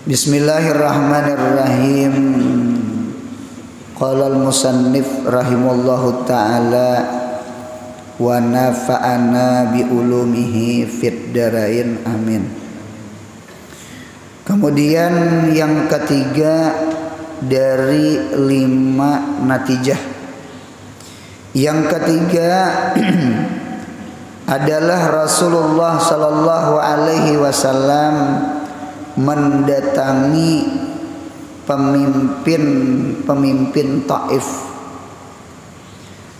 Bismillahirrahmanirrahim. Qala al-musannif rahimallahu ta'ala wa nafa'ana bi ulumihi fid darain amin. Kemudian yang ketiga dari 5 natijah. Yang ketiga adalah Rasulullah sallallahu alaihi wasallam mendatangi pemimpin Taif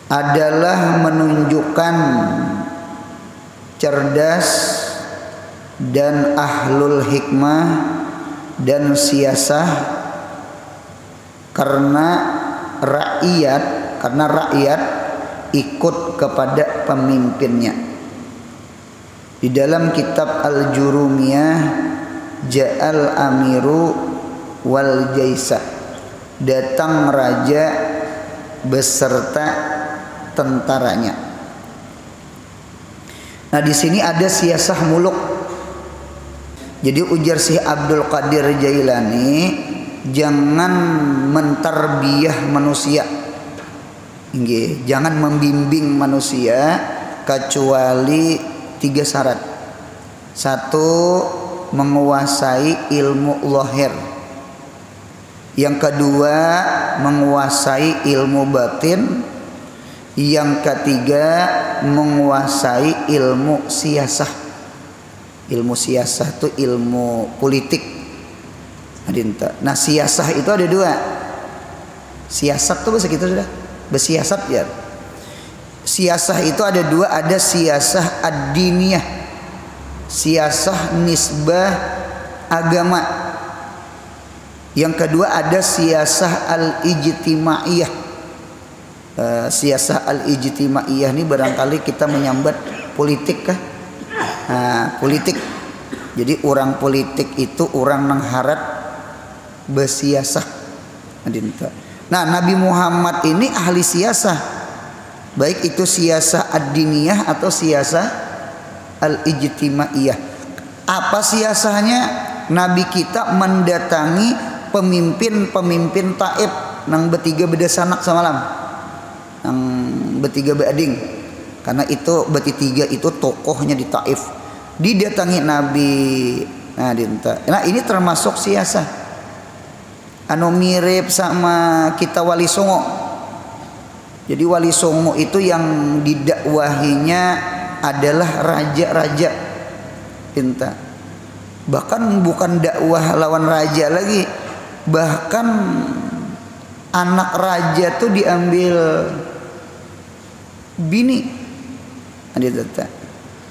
adalah menunjukkan cerdas dan ahlul hikmah dan siasah karena rakyat ikut kepada pemimpinnya. Di dalam kitab Al-Jurumiyah, Ja'al amiru wal jaisa, datang raja beserta tentaranya. Nah, di sini ada siasah muluk. Jadi ujar Syekh Abdul Qadir Jailani, jangan mentarbiyah manusia. Nggih, jangan membimbing manusia kecuali 3 syarat. 1, menguasai ilmu lahir. Yang kedua, menguasai ilmu batin. Yang ketiga, menguasai ilmu siasah. Ilmu siasah itu ilmu politik. Nah, siasah itu ada 2. Siasat tuh bahasa kita sudah bersiasat ya. Siasah itu ada 2, ada siasah ad-diniyah, siasah nisbah agama. Yang kedua ada siasah al-ijtimaiyah. Siasah al-ijtimaiyah ini barangkali kita menyambat politik kah? Politik. Jadi orang politik itu orang mengharap bersiasah. Nah, Nabi Muhammad ini ahli siasah, baik itu siasah ad-diniyah atau siasah al-ijtimaiyah. Apa siasahnya? Nabi kita mendatangi pemimpin Taif nang bertiga beda sanak semalam, nang bertiga beading, karena itu bertiga itu tokohnya di Taif, didatangi Nabi. Nah, ini termasuk siasah anu mirip sama kita Wali Songo. Jadi Wali Songo itu yang didakwahinya adalah raja-raja cinta. Bahkan bukan dakwah lawan raja lagi, bahkan anak raja tuh diambil bini.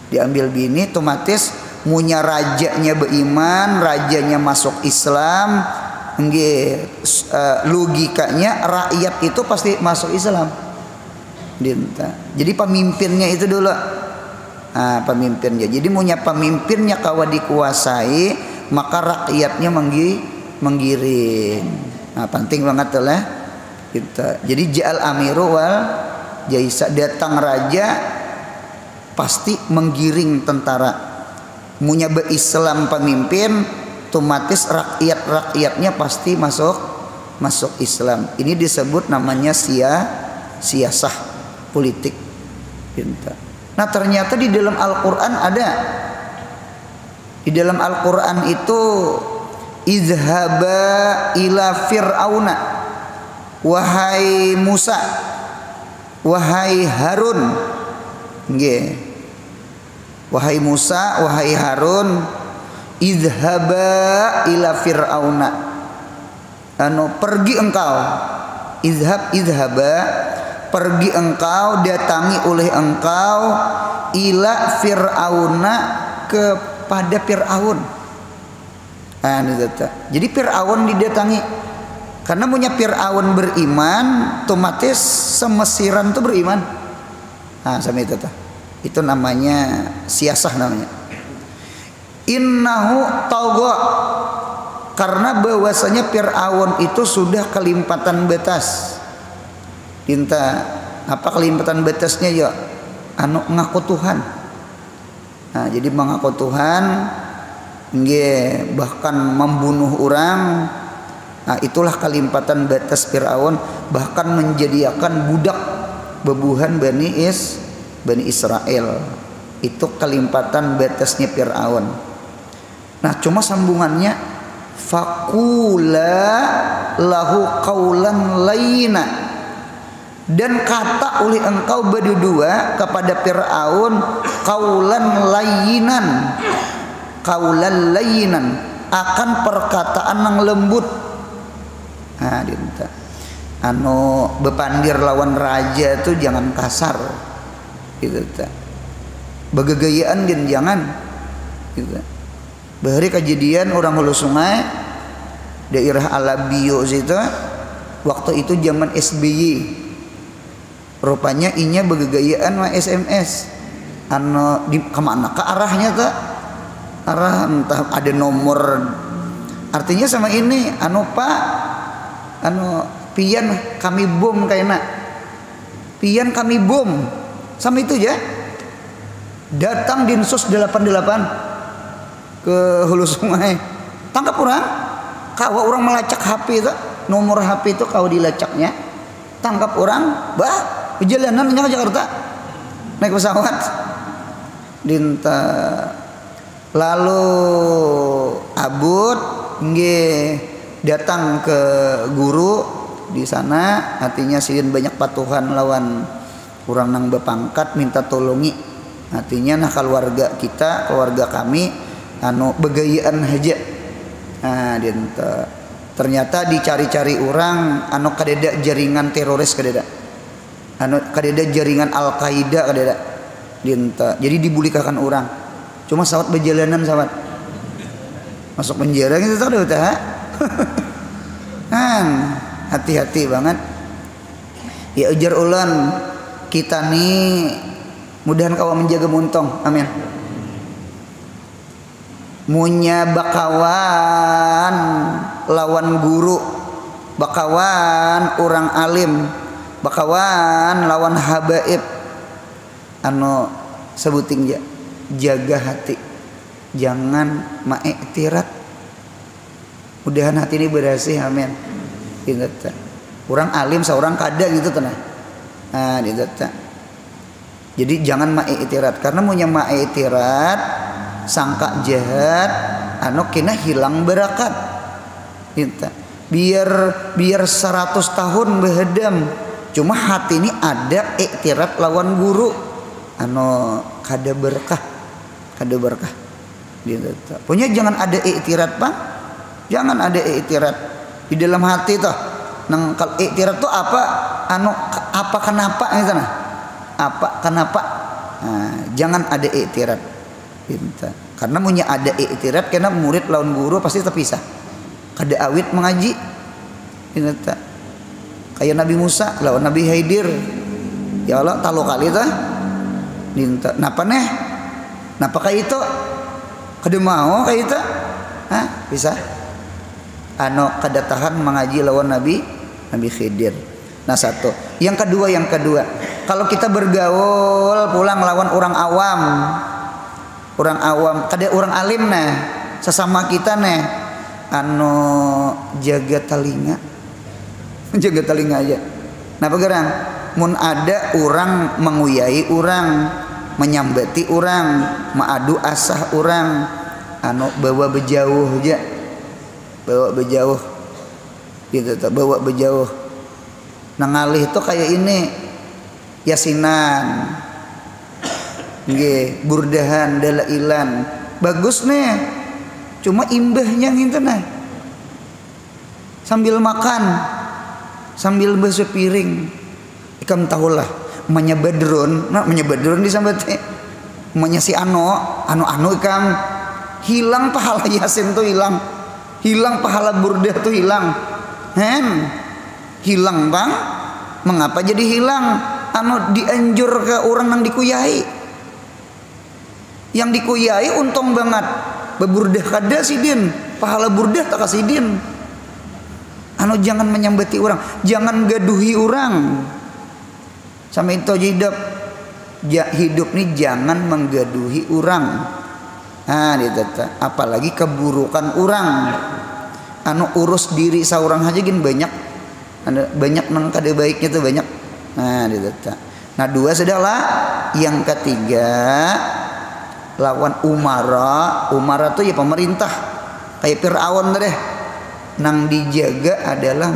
Diambil bini, otomatis munya rajanya beriman, rajanya masuk Islam. Logikanya rakyat itu pasti masuk Islam. Jadi pemimpinnya itu dulu. Pemimpinnya. Jadi punya pemimpinnya kawa dikuasai, maka rakyatnya menggiring. Penting banget lah kita. Jadi ja'al amiru wal jaisa, datang raja pasti menggiring tentara. Munya berislam pemimpin, otomatis rakyatnya pasti masuk Islam. Ini disebut namanya siasah politik. Nah, ternyata di dalam Al-Quran ada. Di dalam Al-Quran itu izhaba ila fir'auna, wahai Musa, wahai Harun. Wahai Musa, wahai Harun, izhaba ila fir'auna, pergi engkau. Izhaba, pergi engkau, datangi oleh engkau, ila fir'auna, kepada Fir'aun. Jadi Fir'aun didatangi, karena punya Fir'aun beriman, otomatis semesiran itu beriman. Sama itu tuh. Itu namanya siasah namanya. Innahu tagha, karena bahwasanya Fir'aun itu sudah kelimpatan batas. Apa kelimpatan batasnya ya? Ngaku Tuhan. Jadi mengaku Tuhan, nggih bahkan membunuh orang. Nah, itulah kalimpatan batas Firaun, bahkan menjadikan budak bebuhan Bani Israel. Itu kalimpatan batasnya Firaun. Nah, cuma sambungannya faqula lahu qaulan layyina, dan kata oleh engkau berdua kepada Firaun qaulan layyinan, akan perkataan yang lembut. Nah, dinta anu bepandir lawan raja itu jangan kasar gitu ta. Begegayaan din jangan gitu. Bahari kejadian orang Hulu Sungai daerah Alabio situ waktu itu zaman SBY, rupanya inya begegayaan mah SMS anu di kemana ke arahnya tuh, arah entah ada nomor, artinya sama ini anu pak anu pian kami bom kayaknya pian kami bom sama itu ya. Datang Dinsus 88 ke Hulu Sungai, tangkap orang, kalau orang melacak HP itu, nomor HP itu kau dilacaknya, tangkap orang, perjalanan ke Jakarta naik pesawat dinta. Lalu abut nggih datang ke guru di sana, artinya sidin banyak patuhan lawan orang nang bepangkat minta tolongi, artinya nah keluarga kita, keluarga kami anu begayaan haja. Nah, dinta ternyata dicari-cari orang anu kadeda jaringan teroris, kadeda anu kadeda jaringan Al-Qaeda, kadeda dinta. Jadi dibulikakan orang, cuma sawat berjalanan sawat masuk penjara gitu tahu dah. Kan hati-hati banget ya, ujar ulan kita nih mudahan kau menjaga muntong, amin. Munya bakawan lawan guru, bakawan orang alim, bakawan lawan habaib anu sebuting jaga hati, jangan maiktirat. Mudahan hati ini bersih, amin. Ingat, orang alim seorang kadang gitu tenang. Nah, ingat. Jadi jangan maiktirat, karena punya maiktirat sangka jahat, anu kena hilang berakat. Ingat. Biar 100 tahun behedam, cuma hati ini ada iktirat lawan guru, anu kada berkah. Ingat. Punya jangan ada iktirat bang. Jangan ada iktirat di dalam hati toh. Nang kalau iktirat tuh apa? Anu apa kenapa gitu nah. Apa kenapa? Nah, jangan ada iktirat. Karena punya ada iktirat, karena murid lawan guru pasti terpisah. Kada awit mengaji. Ingat. Kayak Nabi Musa lawan Nabi Khidir. Ya Allah talo kali tuh. Minta napa neh? Napa kayak itu? Kada mau kayak itu? Hah? Bisa? Anu kada tahan mengaji lawan Nabi Khidir. Nah, satu. Yang kedua, kalau kita bergaul pulang lawan orang awam, kada orang alim nah, sesama kita nah, anu jaga telinga aja. Napa gerang? Mun ada orang menguyai orang, menyambati orang, maadu asah orang, anu bawa berjauh aja. Bawa berjauh. Nangalih itu kayak ini yasinan, nggih, burdahan, dalailan, bagus nih. Cuma imbahnya gitu nah. Sambil makan, sambil basuh piring, ikam tahulah, menyabadron disambat, menyasi anu ikam hilang pahala yasin tuh hilang pahala burdah tuh hilang. Hilang bang. Mengapa jadi hilang? Anu dianjur ke orang yang dikuyai. Yang dikuyai untung banget. Beburdah kada sidin, pahala burdah tak kasidin. Anu jangan menyambati orang, jangan gaduhi orang. Sama itu hidup nih jangan menggaduhi orang. apalagi keburukan orang anu urus diri saurang aja gin banyak, ada banyak nang kada baiknya tuh banyak. Nah dua adalah yang ketiga lawan umara tuh ya pemerintah kayak Fir'aun deh, nang dijaga adalah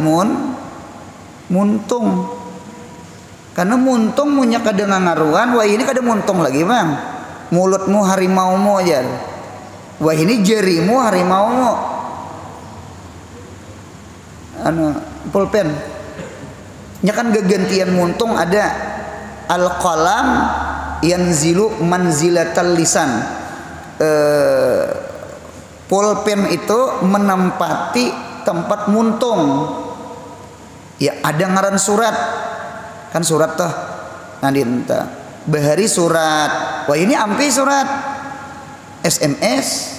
muntung, karena muntung punya kada ngaruan, wah ini kada muntung lagi bang, mulutmu harimaumu aja, wah ini jarimu harimaumu, pulpen, nya kan gegantian muntung ada al-qalam yanzilu manzilatal lisan, pulpen itu menempati tempat muntung. Ya ada ngaran surat, kan surat tuh nanti bahari surat, wah ini ampi surat, SMS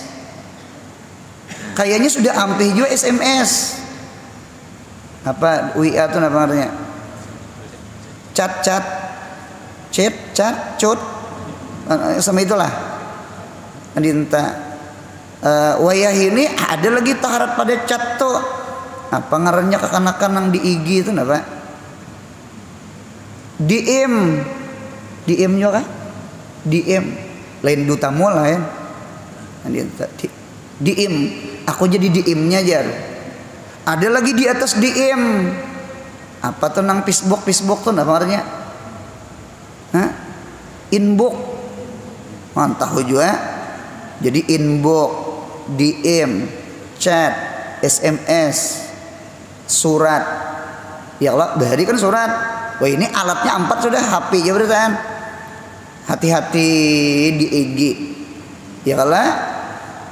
kayaknya sudah ampi juga SMS, apa WA tuh apa namanya, chat sama itulah nanti wayah ini ada lagi taharat pada chat tuh apa ngarannya kekanakan yang di IG itu apa, DM juga kan, DM lain duta mula ya, DM aku jadi DM-nya aja, ada lagi di atas DM apa tuh nang Facebook tuh apa artinya, inbox, mantap juga, jadi inbox, DM, chat, SMS, surat, ya Allah bahari kan surat, wah ini alatnya 4 sudah, HP ya berarti, hati-hati di IG, ya Allah,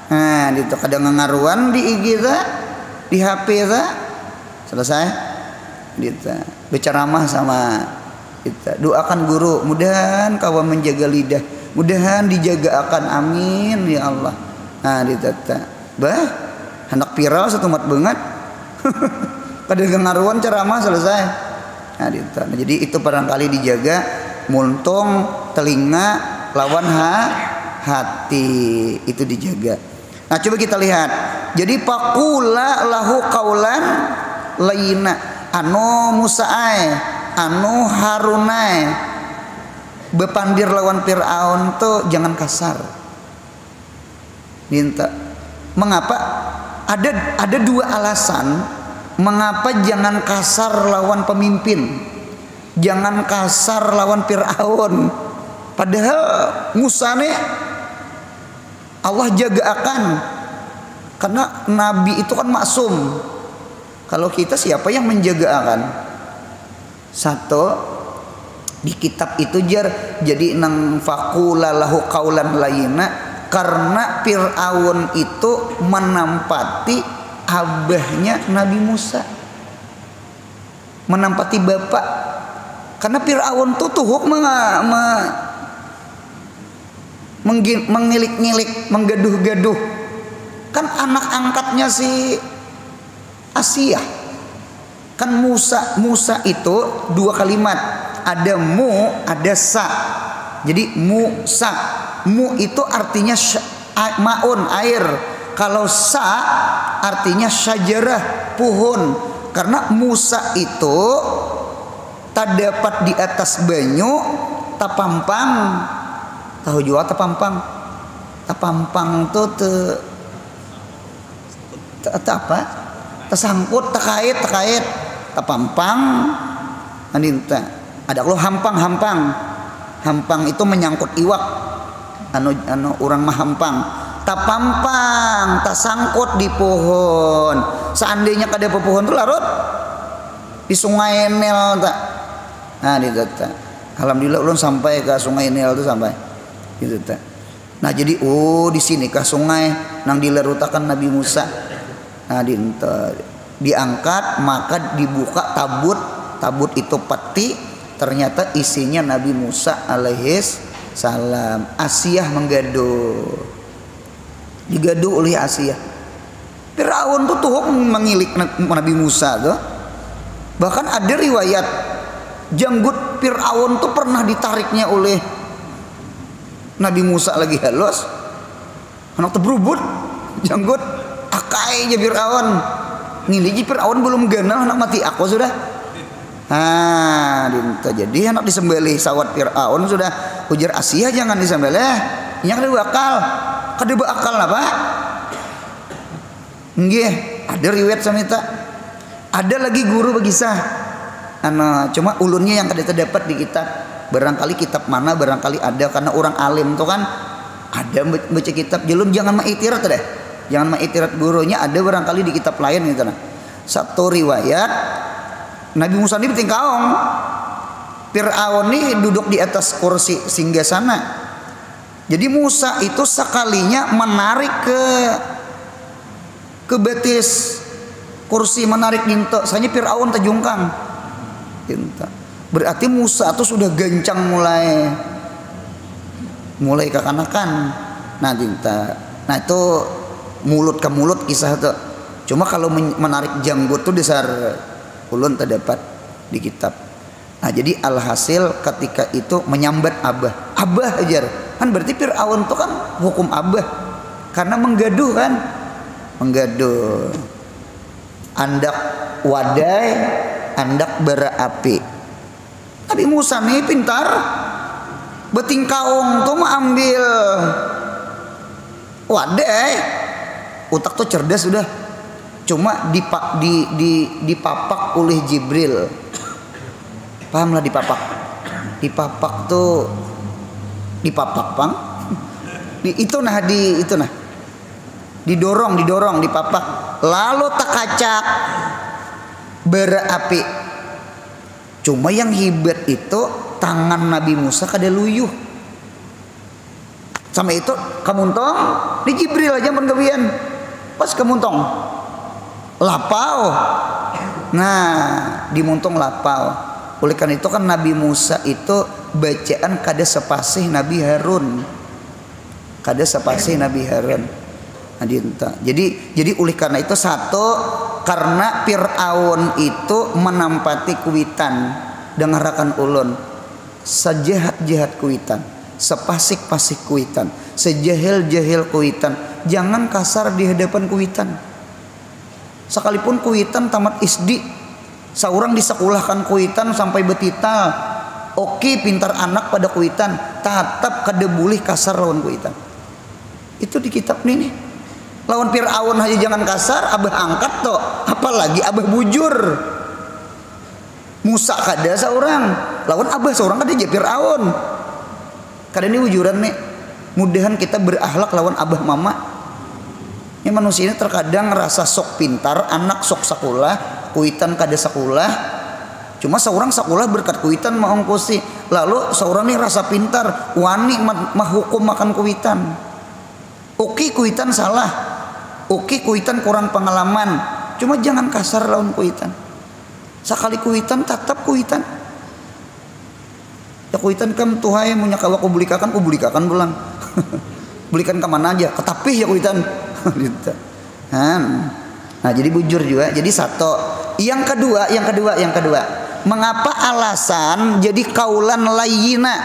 nah itu kadang ngaruan di IG di HP selesai, kita berceramah sama kita, doakan guru, mudahan kawan menjaga lidah, mudahan dijaga akan, amin ya Allah. Nah anak viral satu mat banget. Kadang ngaruan ceramah selesai. Nah jadi itu barangkali dijaga muntung telinga lawan hati itu dijaga. Nah coba kita lihat. Jadi faqula lahu qaulan layyina, anu musaai, anu harunai, bepandir lawan Fir'aun tuh jangan kasar. Minta. Mengapa? Ada 2 alasan mengapa jangan kasar lawan pemimpin, jangan kasar lawan Fir'aun. Padahal Musa nih Allah jaga akan, karena Nabi itu kan maksum. Kalau kita siapa yang menjaga akan? Satu di kitab itu jadi nang faqula lahu qaulan layyina, karena Fir'aun itu menampati abahnya Nabi Musa, menampati bapak, karena Fir'aun tuh tuhuk mengilik-ngilik, menggaduh-gaduh, kan anak angkatnya si Asia. Kan Musa itu 2 kalimat, ada mu, ada sa. Jadi Musa, mu itu artinya maun, air. Kalau sa artinya syajarah, pohon. Karena Musa itu tak dapat di atas banyu, tapampang. Tahu juga tapampang? Tapampang tuh apa? Tersangkut, terkait, tapampang. Aninta. Ada lo hampang. Hampang itu menyangkut iwak, anu orang mah hampang. Tapampang, tersangkut di pohon. Seandainya kada pohon tuh larut di sungai Nil tak. Nah di tak. Alhamdulillah ulun sampai ke sungai Nil tuh sampai. Gitu tak. Nah jadi di sini ke sungai nang dilarutakan Nabi Musa. Nah diangkat, maka dibuka tabut itu peti, ternyata isinya Nabi Musa alaihis salam. Asia digaduh oleh Asia. Fir'aun tuh mengilik Nabi Musa tuh. Bahkan ada riwayat janggut Fir'aun tuh pernah ditariknya oleh Nabi Musa lagi halus. anak tebrubut janggut akai aja Fir'aun ngiliji Fir'aun belum ganal anak mati aku sudah. Jadi anak disembelih sawat Fir'aun sudah ujar Asia jangan disembelih nya kada bakal apa nggih ada riwayat samita ada lagi guru begisah cuma ulunnya yang kada terdapat di kitab barangkali kitab mana barangkali ada karena orang alim tuh kan ada baca kitab jelum jangan maitirat deh jangan maitirat gurunya ada barangkali di kitab lain gitu nah satu riwayat Nabi Musa ini betingkaong Fir'aun ini duduk di atas kursi singgasana jadi Musa itu sekalinya menarik ke betis kursi menarik ginto saja Fir'aun terjungkang berarti Musa itu sudah gancang mulai kekanakan nah itu mulut ke mulut kisah itu cuma kalau menarik janggut tuh dasar ulun terdapat di kitab nah jadi alhasil ketika itu menyambat abah ajar kan berarti Fir'aun itu kan hukum abah karena menggaduh andak wadai andak bara api Nabi Musa nih pintar beting kaong tuh mah ambil wadai utak tuh cerdas sudah cuma dipapak oleh Jibril paham lah dipapak tuh dipapak pang didorong dipapak lalu tak kacak bara api cuma yang hebat itu tangan Nabi Musa kada luyuh sama itu kamuntong di Jibril aja penggawian pas kamuntong lapau nah dimuntong lapau oleh karena itu kan Nabi Musa itu bacaan kada sepasih Nabi Harun nah, jadi oleh karena itu satu karena Fir'aun itu menampati kuitan dengarkan ulun sejahat-jahat kuitan sepasik-pasik kuitan sejahil-jahil kuitan jangan kasar di hadapan kuitan sekalipun kuitan tamat SD seorang disekolahkan kuitan sampai betital oke pintar anak pada kuitan tetap kada boleh kasar lawan kuitan itu di kitab nih lawan Fir'aun aja jangan kasar abah angkat toh apalagi abah bujur Musa kada seorang lawan abah seorang kada aja Fir'aun kada ini wujuran nih mudahan kita berakhlak lawan abah mama ini manusia ini terkadang rasa sok pintar anak sok sekolah kuitan kada sekolah cuma seorang sekolah berkat kuitan mau ongkosi lalu seorang nih rasa pintar wani mah makan kuitan oke kuitan salah oke kuitan kurang pengalaman cuma jangan kasar lawan kuitan sekali kuitan tetap kuitan ya kuitan kam tuhai munya kawa kubulikakan pulang belikan ke mana aja ketapih ya kuitan nah jadi bujur juga jadi satu yang kedua mengapa alasan jadi kaulan layina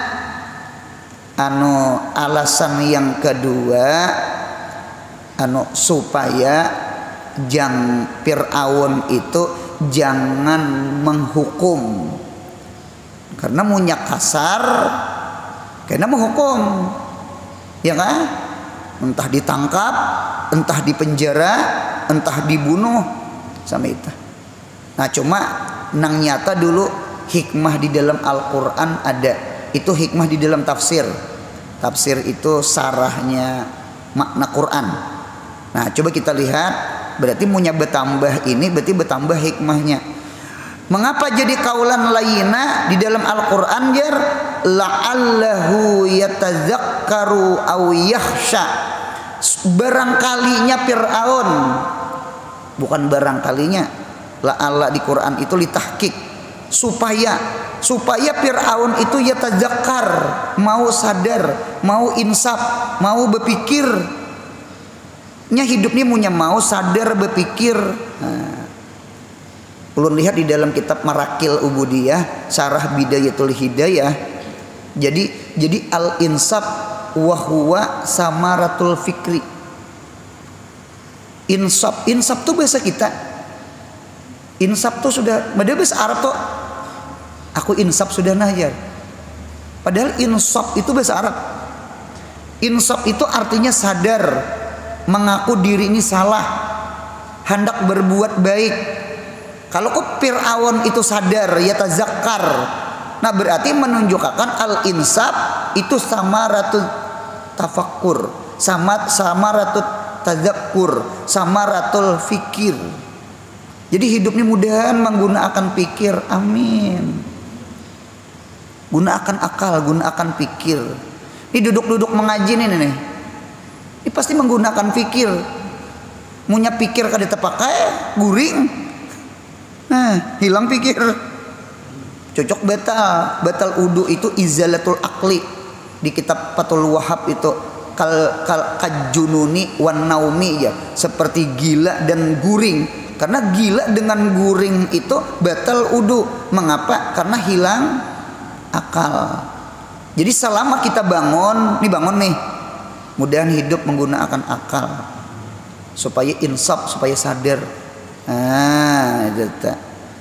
alasan yang kedua supaya Fir'aun itu jangan menghukum karena munya kasar karena menghukum ya kan entah ditangkap entah dipenjara entah dibunuh sama itu nah cuma nang nyata dulu hikmah di dalam Al-Quran ada itu hikmah di dalam tafsir itu sarahnya makna Quran nah coba kita lihat berarti punya bertambah ini berarti bertambah hikmahnya mengapa jadi kaulan layina di dalam Al-Quran jar la'allahu yatadzakkaru aw yakhsha barangkalinya Fir'aun bukan barangkalinya la'alla di Quran itu litahqiq supaya Fir'aun itu yatadzakkar mau sadar mau insaf mau berpikir hidupnya punya mau sadar berpikir ulun lihat di dalam kitab Marakil Ubudiyah Syarah Bidayatul Hidayah jadi al-insaf wa huwa samaratul fikri Insaf, insaf tuh bahasa kita. Insaf tuh sudah, padahal bahasa Arab tuh aku insaf sudah najar. Padahal insaf itu bahasa Arab. Insaf itu artinya sadar, mengaku diri ini salah, hendak berbuat baik. Kalau kok Fir'aun itu sadar, ya tazakkar. Nah berarti menunjukkan al-insaf itu samaratul tafakkur, samaratul tazakkur, samaratul fikir. Jadi hidup ini mudahan menggunakan pikir, amin. Gunakan akal, gunakan pikir. Ini duduk-duduk mengaji nih. Ini pasti menggunakan pikir. Munya pikir kada terpakai, guring. Nah, hilang pikir. Cocok batal udu itu izalatul akli. Di kitab Fathul Wahhab itu kajununi wan naumi ya, seperti gila dan guring. Karena gila dengan guring itu batal udu. Mengapa? Karena hilang akal. Jadi selama kita bangun nih, mudahan hidup menggunakan akal supaya insaf, supaya sadar.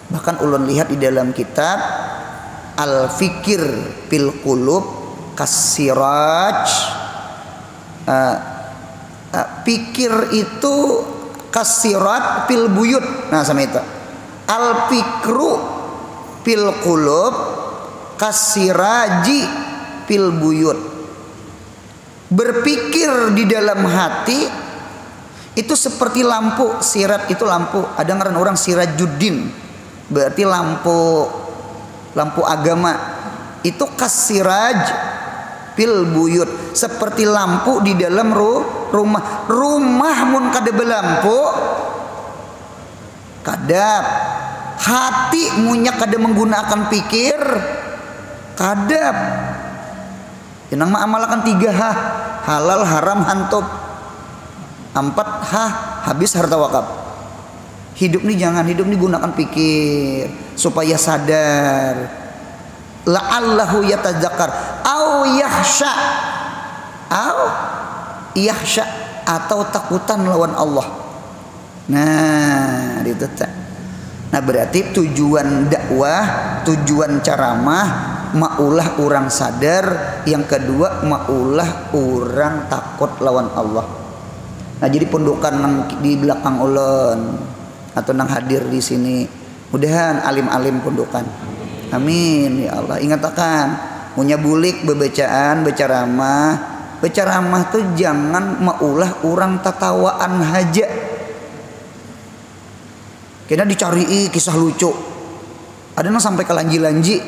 Bahkan ulun lihat di dalam kitab Al-Fikir fil Qulub Kasiraj, pikir itu kasirat fil buyut. Nah sama itu al-fikru fil qulub kasiraji fil buyut. Berpikir di dalam hati itu seperti lampu. Sirat itu lampu. Ada ngaran orang Sirajuddin, berarti lampu agama. Itu kasiraj fil buyut, seperti lampu di dalam rumah mun kada belampu kadap. Hati munya kada menggunakan pikir kadap. Jenang mengamalkan 3 H, halal, haram, hantub. 4 H, habis harta wakaf. Hidup nih jangan, hidup nih gunakan pikir supaya sadar. La'allahu yatazakkar au yakhsha atau takutan lawan Allah. Nah, itu. Nah, berarti tujuan dakwah, tujuan ceramah maulah orang sadar, yang kedua maulah orang takut lawan Allah. Nah, jadi pundukan di belakang ulun atau nang hadir di sini, mudahan alim-alim pundukan. Amin ya Allah. Ingatkan, punya bulik bebacaan, berceramah tuh jangan maulah orang tatawaan haja. Kena dicari kisah lucu. Ada nang sampai ke lanji-lanji.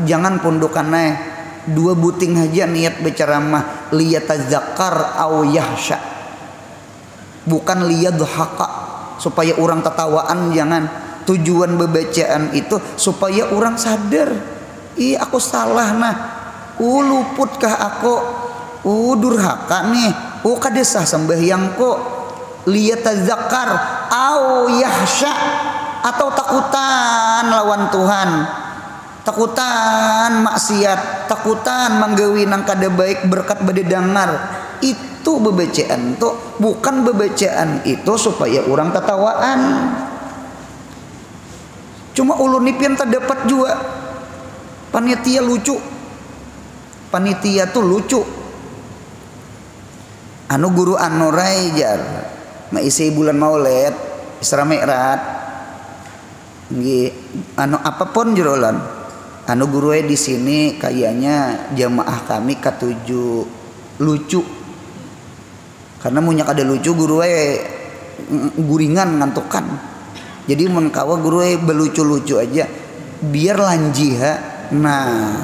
Jangan pundukannya 2 buting aja niat berceramah liyatazakkar au yahsya. Bukan liyadhaka supaya orang tatawaan, jangan. Tujuan bebacaan itu supaya orang sadar, aku salah nah. Luputkah aku? Durhaka nih. Kada sah sembahyangku. Liyatazakkar au yahsya, atau takutan lawan Tuhan, takutan maksiat, takutan manggawi nang kada baik berkat bade dangar. Itu bebacaan tuh, bukan bebacaan itu supaya orang tatawaan. Cuma ulun nipian terdapat juga panitia lucu. Panitia tuh lucu. Guru rai jar maisi bulan Maulid Isra Mi'raj apapun jurolan guru di sini kayaknya jamaah kami ke-7 lucu. Karena munyak ada lucu guru guringan ngantukan. Jadi mun kawa guru belucu-lucu aja biar lanjiha. Nah,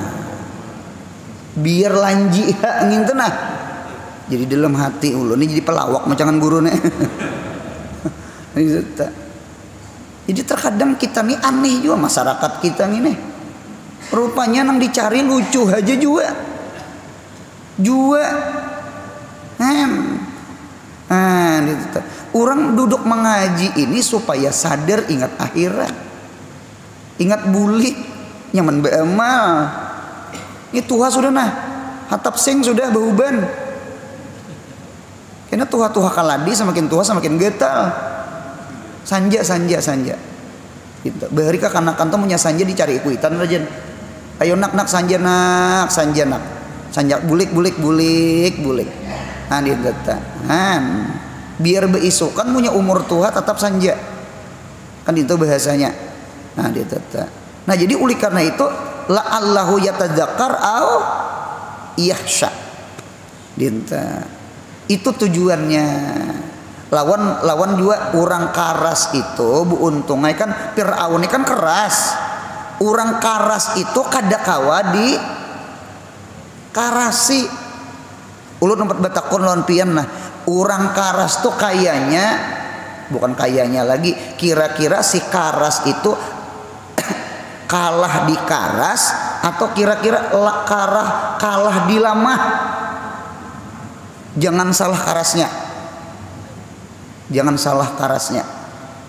biar lanjiha nginten nah. Jadi dalam hati ulun ini jadi pelawak macangan guru nih. Jadi terkadang kita nih aneh juga, masyarakat kita nih. Rupanya nang dicari lucu aja juga. Orang duduk mengaji ini supaya sadar, ingat akhirat, ingat bulik, nyaman beramal. Ini Tuhan sudah nah, hatap sing sudah behuban. Karena tuha-tuha kaladi semakin tua semakin getal. Sanja gitu. Bahari ka kanakan teh punya sanja dicari ikuitan rajen. Ayo nak sanja nak. Sanja bulik. Nah dia tetap. Biar beisukan punya umur tua tetap sanja. Kan itu bahasanya. Nah dia tetap. Nah jadi oleh karena itu la'allahu yatadzakkar au yakhsha. Dinta. Itu tujuannya. Lawan juga orang karas itu bu untungnya kan Fir'aun ini kan keras. Orang karas itu kadakawa di karasi. Ulun tempat batakon lawan pian nah. Orang karas tuh kayaknya bukan kayaknya lagi. Kira-kira si karas itu kalah di karas atau kira-kira kalah di lamah. Jangan salah karasnya.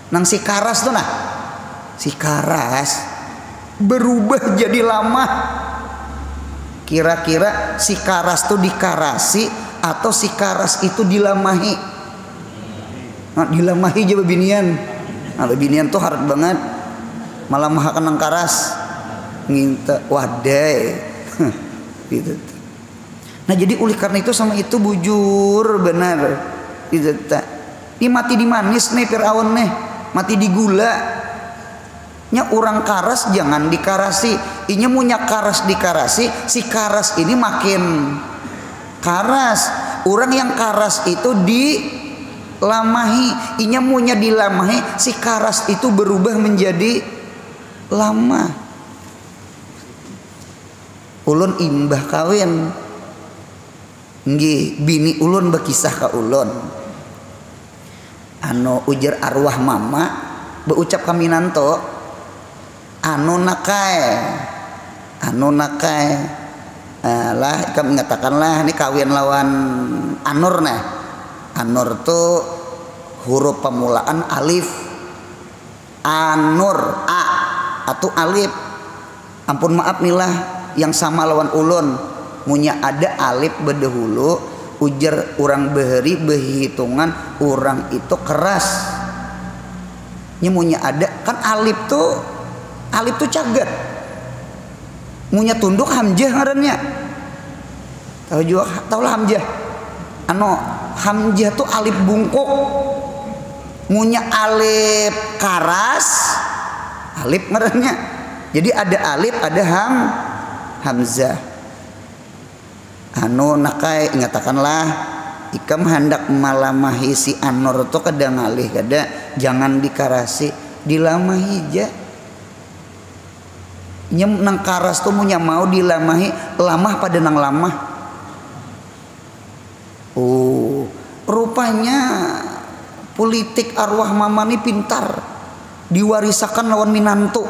Nang si karas tuh nah. Si karas berubah jadi lamah. Kira-kira si karas tuh dikarasi atau si karas itu dilamahi. Nah, dilamahi aja bebinian. Nah, bebinian tuh harap banget. Malah mahakan nang karas. Nginta wadai. Gitu. Nah jadi oleh karena itu sama itu bujur benar. Gitu. Ini mati di manis nih Fir'aun nih. Mati di gula. Nya orang karas jangan dikarasi. Inya punya karas dikarasi. Si karas ini makin karas. Orang yang karas itu dilamahi. Inya punya dilamahi. Si karas itu berubah menjadi lama. Ulun imbah kawin. Nggih, bini ulun berkisah ka ulun. Anu ujar arwah mama beucap kaminanto anu nakai lah ikam mengatakanlah ini kawin lawan Anur nah. Anur tuh huruf pemulaan alif. Anur a atau alif. Ampun maaf nilah yang sama lawan ulun. Munya ada alif bedahulu ujar orang bahari berhitungan orang itu keras. Munya ada kan alif tuh caget. Munya tunduk hamzah ngarannya. Tahu lah hamzah. Hamzah tuh alif bungkuk. Munya alif karas alif ngarannya. Jadi ada alif ada hamzah. Nakai ingatakanlah ikam hendak malamahi si Anur tuh kadang ngalih kada jangan dikarasi dilamahi aja. Nyem nang karas tuh punya mau dilamahi lamah pada nang lamah. Rupanya politik arwah mama ini pintar diwarisakan lawan Minantu.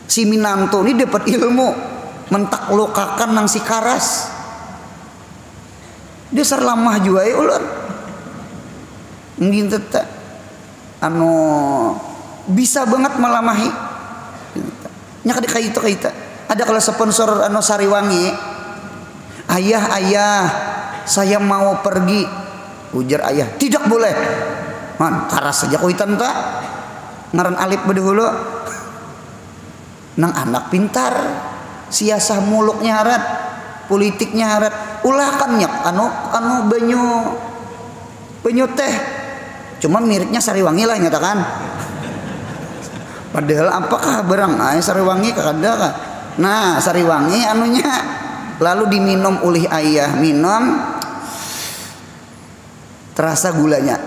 Si Minantu ini dapat ilmu mentaklukakan nang si karas. Dia serlamah juga ya ulun. Mungkin tetap bisa banget melamahi. Nyak kaita. Ada kalau sponsor Sariwangi. Ayah, saya mau pergi. Ujar ayah, tidak boleh. Man, karas saja kuitan tak. Ngaran alif bedahulu. Nang anak pintar. Siasah muluknya harat, politiknya harat. Ulah kan nyak banyu teh. Cuma miripnya Sariwangi lah nyatakan. Padahal apakah barang Sariwangi kada kah? Nah, Sariwangi anunya lalu diminum oleh ayah, minum terasa gulanya.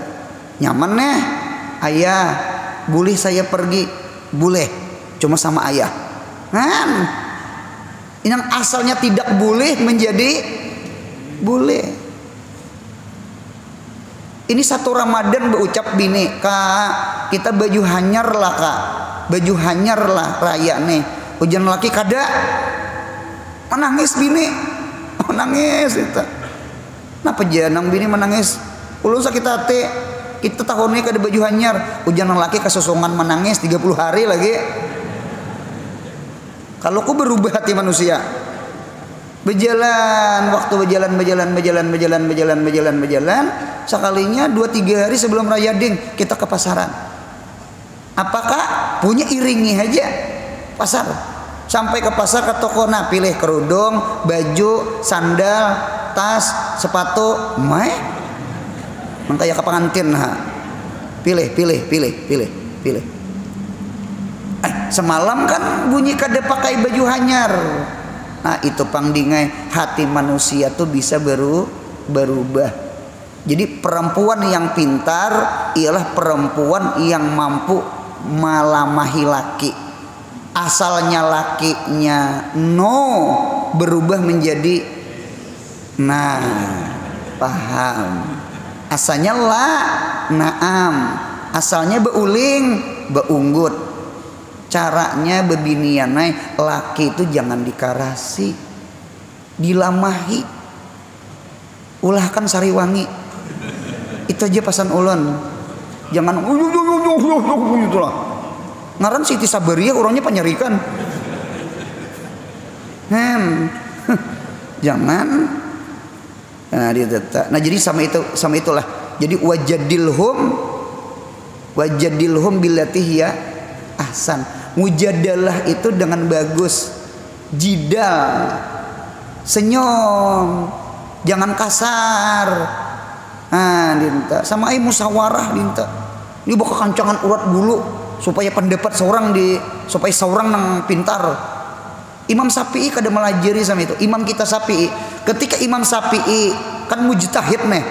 Nyaman nih. Ayah, boleh saya pergi? Boleh. Cuma sama ayah. Kan? Yang asalnya tidak boleh menjadi boleh. Ini satu Ramadan berucap bini, Kak, kita baju hanyar lah Kak. Baju hanyar lah raya nih. Ujian laki kada menangis bini. Menangis itu. Napa janang bini menangis? Ulun sakit hati. Kita tahun ini kada baju hanyar. Ujian laki kesosongan menangis 30 hari lagi. Kalau ku berubah hati manusia. Berjalan, waktu berjalan. Sekalinya 2-3 hari sebelum Raya Ding kita ke pasaran. Apakah punya iringi aja pasar? Sampai ke pasar, ke toko, nah pilih kerudung, baju, sandal, tas, sepatu, mangkaya ke pengantin, pilih. Semalam kan bunyi kada pakai baju hanyar. Nah itu pangdingai hati manusia tuh bisa berubah. Jadi perempuan yang pintar ialah perempuan yang mampu malamahi laki. Asalnya lakinya no, berubah menjadi nah, paham. Asalnya la, naam. Asalnya beuling, beunggut. Caranya bebinianai laki itu jangan dikarasi, dilamahi. Ulah kan sariwangi. Itu aja pasan ulun. Jangan itulah. Ngaran Siti Sabaria orangnya penyarikan. Jangan. Nah, jadi sama itulah. Jadi wajadilhum billati hiya ahsan. Mujadalah itu dengan bagus. Jidal, senyum, jangan kasar. Dinta sama musawarah dinta. Ini bakal kancangan urat dulu supaya pendapat supaya seorang nang pintar. Imam Syafi'i kada melajari sama itu. Imam kita Syafi'i, ketika Imam Syafi'i kan mujtahid nih.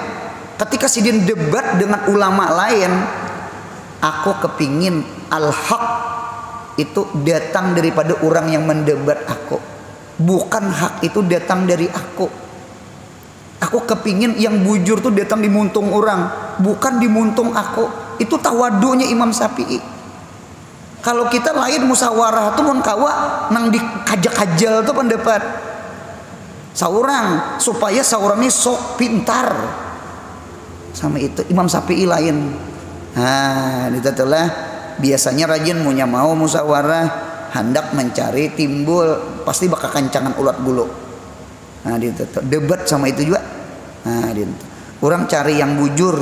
Ketika sidin debat dengan ulama lain, aku kepingin al-haq itu datang daripada orang yang mendebat aku. Bukan hak itu datang dari aku. Aku kepingin yang bujur tuh datang di muntung orang, bukan di muntung aku. Itu tawadunya Imam Syafi'i. Kalau kita lain musawarah tuh mun kawa nang dikajak-kajal tuh pendapat saurang supaya saurang ini sok pintar. Sama itu Imam Syafi'i lain. Ditatulah biasanya rajin punya mau musawarah hendak mencari timbul pasti bakal kancangan ulat bulu. Debat sama itu juga. Orang cari yang bujur,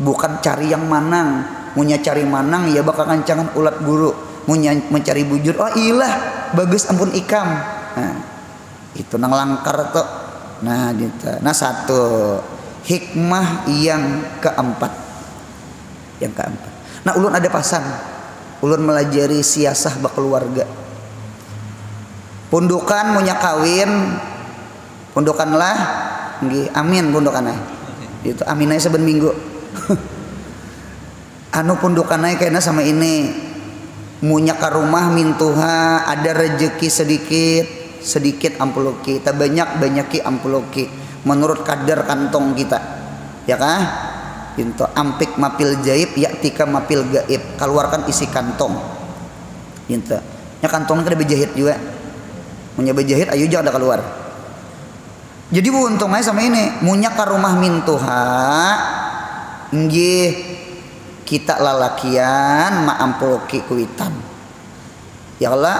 bukan cari yang manang. Munya cari manang ya bakal kancangan ulat bulu. Munya mencari bujur, oh ilah bagus ampun ikam. Itu nang langkar tuh. Nah satu hikmah yang keempat. Nah ulun ada pasan. Ulun melajari siasah berkeluarga. Pundukan munya kawin, pundukanlah, amin pundukannya. Itu aminai saben minggu. Pundukannya kayaknya sama ini. Munya ka rumah mintuha ada rezeki sedikit ampuloki, tak banyak ampuloki menurut kadar kantong kita. Ya kah? Itu ampik mapil jaib yaktika mapil gaib, keluarkan isi kantong. Itu nya kantongnya kada bejahit juga. Munya bejahit ayo jangan ada keluar. Jadi untungnya sama ini, munya ka rumah mintuha nggih kita lalakian maampuloki kuitan. Ya Allah,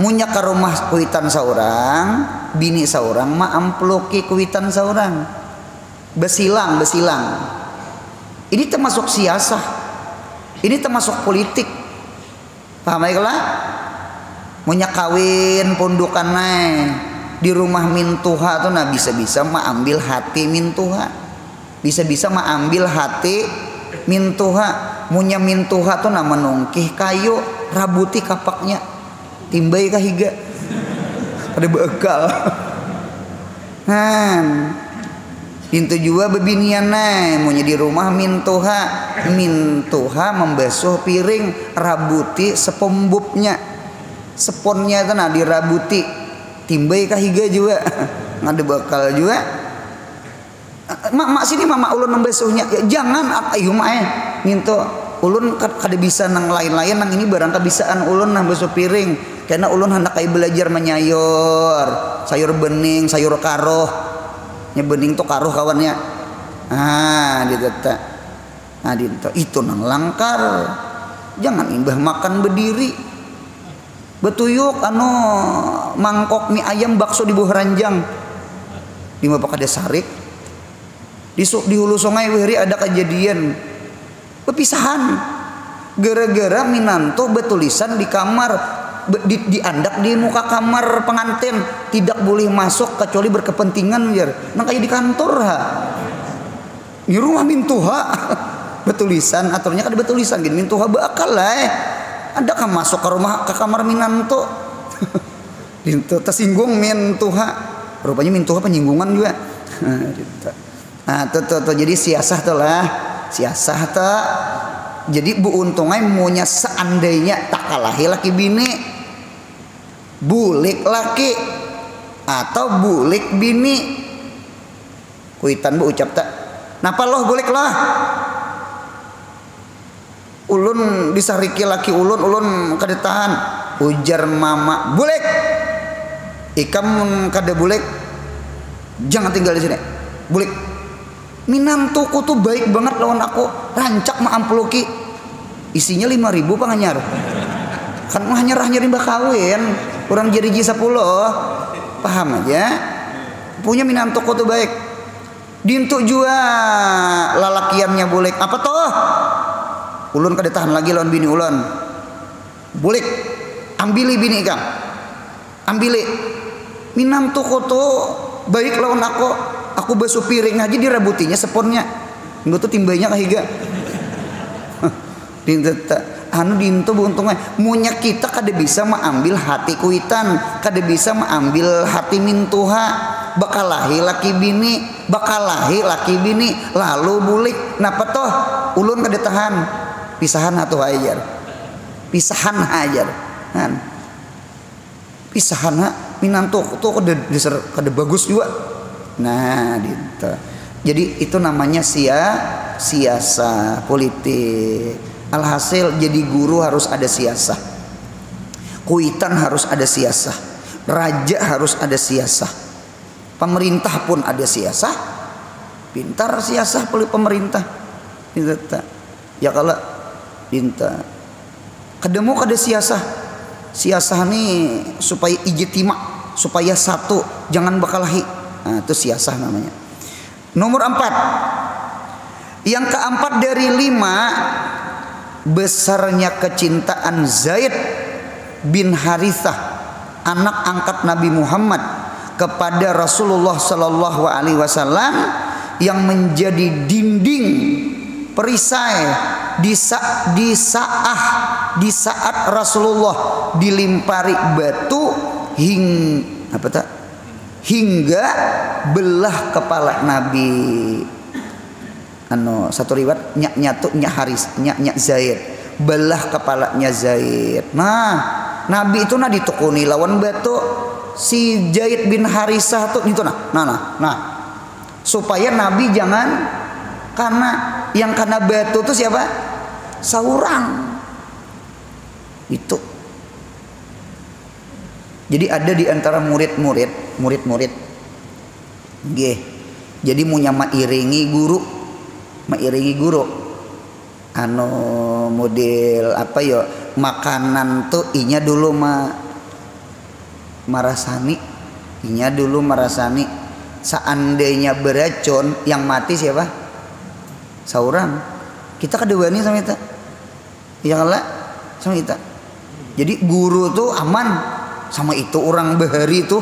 munya ka rumah kuitan saurang, bini saurang maampuloki kuitan saurang. Besilang. Ini termasuk siasah. Ini termasuk politik. Paham ya lah? Munya kawin pundukannya di rumah mintuha tuh bisa-bisa ambil hati mintuha. Bisa-bisa ambil hati mintuha. Munya mintuha tuh menungkih kayu, rabuti kapaknya. Timbai kahiga. Ada bekal. Itu juga bebinian munya di rumah mintuha membasuh piring, rabuti sepombubnya, seponnya itu dirabuti, timbai kahiga juga, ngada bakal juga. Mak sini mama ulun membasuhnya, ya, jangan ayo minto ulun kada bisa nang lain-lain nang ini barang kabisaan ulun nang basuh piring, karena ulun hendak kai belajar menyayur, sayur bening, sayur karoh. Bening tuh karuh kawannya. Itu nang langkar. Jangan imbah makan berdiri. Betuyuk mangkok mie ayam bakso di buah ranjang. di Bapak ada sarik di hulu sungai wehri ada kejadian pepisahan gara-gara minanto betulisan di kamar diandak di muka kamar pengantin tidak boleh masuk kecuali berkepentingan biar nah kayak di kantor di rumah mintuha betulisan aturnya kan betulisan gini mintuha bakal lah ada kan masuk ke rumah ke kamar minanto itu tersinggung mintuha rupanya mintuha penyinggungan juga nah tuh jadi siasah tuh lah siasah tuh jadi bu untungnya maunya seandainya tak kalahi laki bini bulik laki atau bulik bini kuitan bu ucap tak napa loh bulik lah ulun disariki laki ulun kadetahan ujar mama bulik ikam kada bulik jangan tinggal di sini bulik minantuku tuh baik banget lawan aku rancak ma amploki isinya 5.000 panganyar kan mah nyerah-nyeri mbak kawin kurang jadi ji 10 paham aja punya minantuku tuh baik dintuk jua lalakiannya bulik apa toh ulun kada tahan lagi lawan bini ulun bulik ambili bini ikam ambili minantuku tuh baik lawan aku basuh piring aja direbutinya seponnya enggak tuh timbainya kahiga dintu buntungnya munya kita kada bisa mengambil hati kuitan kada bisa mengambil hati mintuha bakalahi laki bini lalu bulik napa toh ulun kada tahan pisahan atuh ajar pisahan ajar kan pisahan minantu tuh kada bagus juga nah gitu jadi itu namanya siasa politik. Alhasil jadi guru harus ada siasah, kuitan harus ada siasah, raja harus ada siasah, pemerintah pun ada siasah, pintar siasah pemerintah ya kalau pintar kedemu kada siasah nih supaya ijtima supaya satu jangan bakalahi nah, itu siasah namanya. Nomor 4 yang keempat dari 5 besarnya kecintaan Zaid bin Harithah anak angkat Nabi Muhammad kepada Rasulullah Sallallahu Alaihi Wasallam yang menjadi dinding perisai di saat Rasulullah dilimpari batu hingga belah kepala Nabi. Satu riwayat nyak Zaid belah kepalanya Zaid. Nah Nabi itu ditukuni lawan batu si Zaid bin Harisah tuh itu nah supaya Nabi jangan karena yang kena batu tuh siapa saurang itu. Jadi ada di antara murid-murid jadi munya mairingi guru model apa ya makanan tuh inya dulu marasani seandainya beracun yang mati siapa saurang kita kedewani sama kita ya lah sama kita jadi guru tuh aman sama itu orang bahari tuh